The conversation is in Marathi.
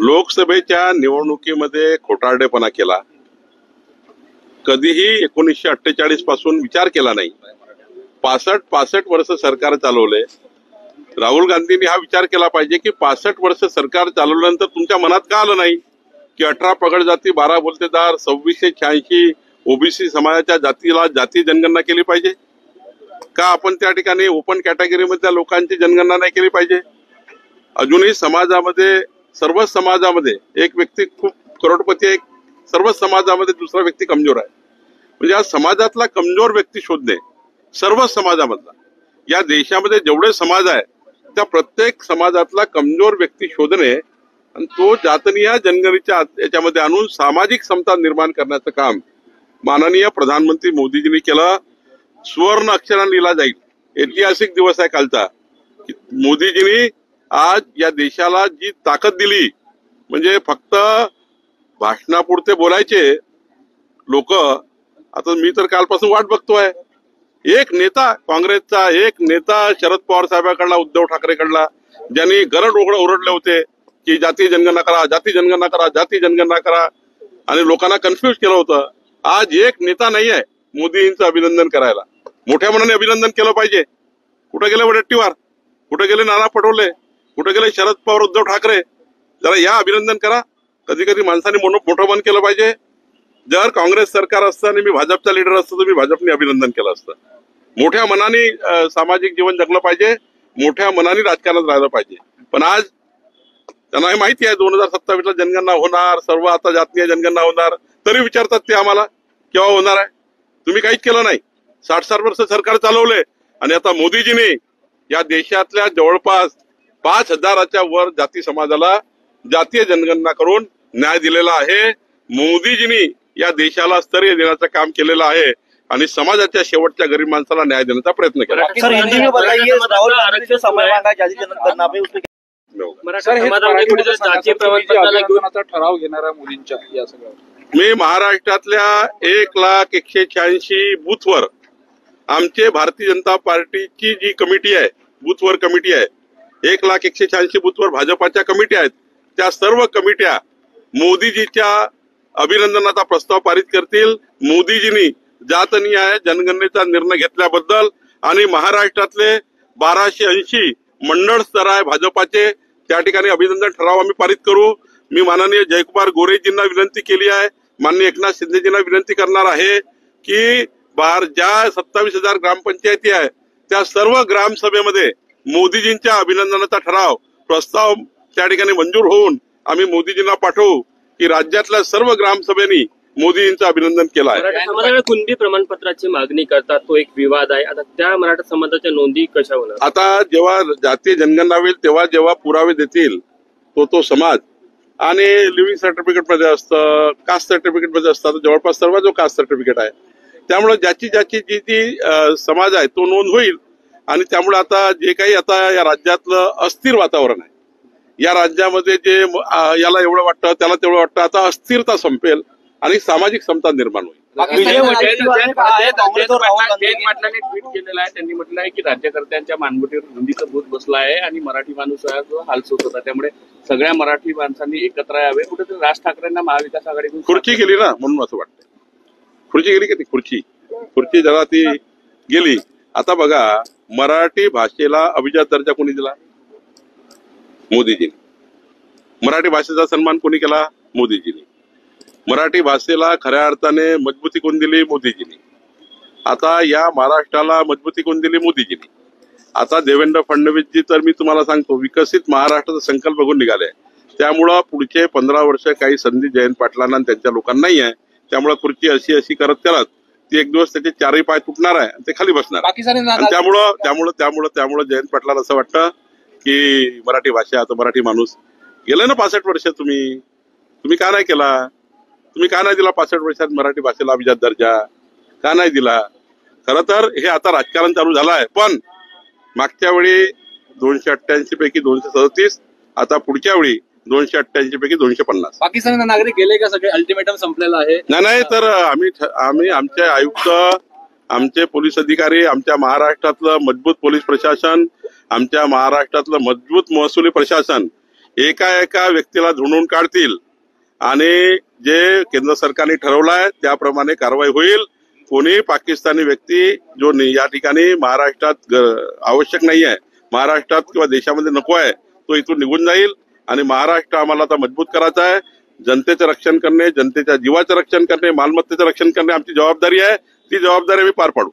लोकसभेच्या निवडणुकीमध्ये खोटारडेपणा केला, कधीही 1948 पासून विचार केला नाही. 65 वर्ष सरकार चालवले. राहुल गांधींनी हा विचार केला पाहिजे की 65 वर्ष सरकार चालवल्यानंतर तुमच्या मनात का आलं नाही की 18 पगड जाती, 12 बोलतेदार, 2686 ओबीसी समाजाच्या जातीला जाती जनगणना केली पाहिजे का? आपण त्या ठिकाणी ओपन कॅटेगरीमधल्या लोकांची जनगणना नाही केली पाहिजे? अजूनही समाजामध्ये, सर्वच समाजामध्ये एक व्यक्ती खूप करोडपती आहे, सर्वच समाजामध्ये दुसरा व्यक्ती कमजोर आहे. म्हणजे या समाजातला कमजोर व्यक्ती शोधणे, सर्वच समाजामधला, या देशामध्ये जेवढे समाज आहे त्या प्रत्येक समाजातला कमजोर व्यक्ती शोधणे आणि तो जातनीय जनगणनेच्या याच्यामध्ये आणून सामाजिक समता निर्माण करण्याचं काम माननीय प्रधानमंत्री मोदीजींनी केलं. सुवर्ण अक्षराने लिहिला जाईल. ऐतिहासिक दिवस आहे कालचा. मोदीजींनी आज या देशाला जी ताकद दिली, म्हणजे फक्त भाषणापुरते बोलायचे लोक, आता मी तर कालपासून वाट बघतोय. एक नेता, काँग्रेसचा एक नेता शरद पवार साहेबांकडला, उद्धव ठाकरेकडला, ज्यांनी गरड ओरडले होते की जाती जनगणना करा, जाती जनगणना करा, जाती जनगणना करा, आणि लोकांना कन्फ्युज केलं होतं. आज एक नेता नाही आहे मोदींचं अभिनंदन करायला. मोठ्या मनाने अभिनंदन केलं पाहिजे. कुठे गेले वडेट्टीवार, कुठे गेले नाना पटोले, कुठे गेले शरद पवार, उद्धव ठाकरे? जरा या अभिनंदन करा. कधी कधी माणसाने मोठं मन केलं पाहिजे. जर काँग्रेस सरकार असतं आणि मी भाजपचा लीडर असतो तर मी भाजपने अभिनंदन केलं असतं. मोठ्या मनाने सामाजिक जीवन जगलं पाहिजे, मोठ्या मनाने राजकारणात राहिलं पाहिजे. पण आज त्यांना हे माहिती आहे 2027ला जनगणना होणार, सर्व आता जातीय जनगणना होणार, तरी विचारतात ते आम्हाला केव्हा होणार आहे. तुम्ही काहीच केलं नाही. 60 वर्ष सरकार चालवले आणि आता मोदीजींनी या देशातल्या जवळपास 5000च्या वर जाती समाजाला जातीय जनगणना करून न्याय दिलेला आहे. मोदीजींनी या देशाला स्तरीय देण्याचं काम केलेलं आहे आणि समाजाच्या शेवटच्या गरीब माणसाला न्याय देण्याचा प्रयत्न केला. ठराव घेणार आहे मुलींच्या या सगळ्या. मी महाराष्ट्रातल्या 1,186 बूथवर आमचे भारतीय जनता पार्टीची जी कमिटी आहे, बूथवर कमिटी आहे, 1,186 बूथवर भाजपाच्या कमिटी आहेत. त्या सर्व कमिट्या मोदीजीच्या अभिनंदनाचा प्रस्ताव पारित करतील. मोदीजींनी जातनीय जनगणनेचा निर्णय घेतल्याबद्दल आणि महाराष्ट्रातले 1280 मंडळ स्तर आहे भाजपाचे, त्या ठिकाणी अभिनंदन ठराव आम्ही पारित करू. मी माननीय जयकुमार गोरेजींना विनंती केली आहे, माननीय एकनाथ शिंदेजींना विनंती करणार आहे की ज्या 27,000 ग्रामपंचायती आहे त्या सर्व ग्रामसभेमध्ये मोदीजींच्या अभिनंदनाचा ठराव प्रस्ताव त्या ठिकाणी मंजूर होऊन आम्ही मोदीजींना पाठवू की राज्यातल्या सर्व ग्रामसभेनी मोदीजींचं अभिनंदन केलं आहे. मराठा समाजाला कुणबी प्रमाणपत्राची मागणी करतात, तो एक विवाद आहे. आता त्या मराठा समाजाच्या नोंदी कशा होणार? आता जेव्हा जातीय जनगणना होईल तेव्हा जेव्हा पुरावे देतील तो समाज, आणि लिव्हिंग सर्टिफिकेट मध्ये असतं, कास्ट सर्टिफिकेट मध्ये असतं, जवळपास सर्व जो कास्ट सर्टिफिकेट आहे, त्यामुळे ज्याची जी समाज आहे तो नोंद होईल. आणि त्यामुळे आता जे काही आता या राज्यातलं अस्थिर वातावरण आहे, या राज्यामध्ये जे याला एवढं वाटतं त्याला तेवढं वाटतं, आता अस्थिरता संपेल आणि सामाजिक समता निर्माण होईल. ट्विट केलेलं आहे, त्यांनी म्हटलं आहे की राज्यकर्त्यांच्या मानगुटीवर हिंदीचं भूत बसला आहे आणि मराठी माणूस जो हालसोत होता, त्यामुळे सगळ्या मराठी माणसांनी एकत्र यावे. कुठेतरी राज ठाकरेंना महाविकास आघाडीतून खुर्ची गेली ना, म्हणून असं वाटतं. खुर्ची गेली की खुर्ची जरा ती गेली. आता बघा, मराठी भाषेला अभिजात दर्जा कोणी दिला? मोदीजींनी. मराठी भाषेचा सन्मान कोणी केला? मोदीजींनी. मराठी भाषेला खऱ्या अर्थाने मजबूती कोण दिली? मोदीजींनी. आता या महाराष्ट्राला मजबूती कोण दिली? मोदीजींनी. आता देवेंद्र फडणवीसजी तर मी तुम्हाला सांगतो विकसित महाराष्ट्राचा संकल्प बघून निघाले. त्यामुळं पुढचे 15 वर्ष काही संधी जयंत पाटलांना आणि त्यांच्या लोकांना नाही आहे. त्यामुळे खुर्ची अशी करत ती एक दिवस त्याचे 4 पाय तुटणार आहे आणि ते खाली बसणार. त्यामुळं जयंत पाटलाला असं वाटतं की मराठी भाषा, आता मराठी माणूस गेले ना 65 वर्ष, तुम्ही का नाही केला? तुम्ही का नाही दिला 65 वर्षात मराठी भाषेला अभिजात दर्जा? का नाही दिला? खरं तर हे आता राजकारण चालू झालं आहे. पण मागच्या वेळी 288 पैकी 237, आता पुढच्या वेळी 288 पैकी 250. पाकिस्तानी नागरिक गेले का? सगळे अल्टिमेटम संपलेलं आहे. नाही तर आम्ही आमचे आयुक्त, आमचे पोलीस अधिकारी, आमच्या महाराष्ट्रातलं मजबूत पोलीस प्रशासन, आमच्या महाराष्ट्रातलं मजबूत महसुली प्रशासन एका एका व्यक्तीला झुंडून काढतील आणि जे केंद्र सरकारने ठरवलं आहे त्याप्रमाणे कारवाई होईल. कोणी पाकिस्तानी व्यक्ती जो या ठिकाणी महाराष्ट्रात आवश्यक नाही आहे, महाराष्ट्रात किंवा देशामध्ये नको आहे, तो इथून निघून जाईल. आणि महाराष्ट्र आम्हाला आता मजबूत करायचा आहे. जनतेचं रक्षण करणे, जनतेच्या जीवाचं रक्षण करणे, मालमत्तेचं रक्षण करणे आमची जबाबदारी आहे. ती जबाबदारी आम्ही पार पाडू.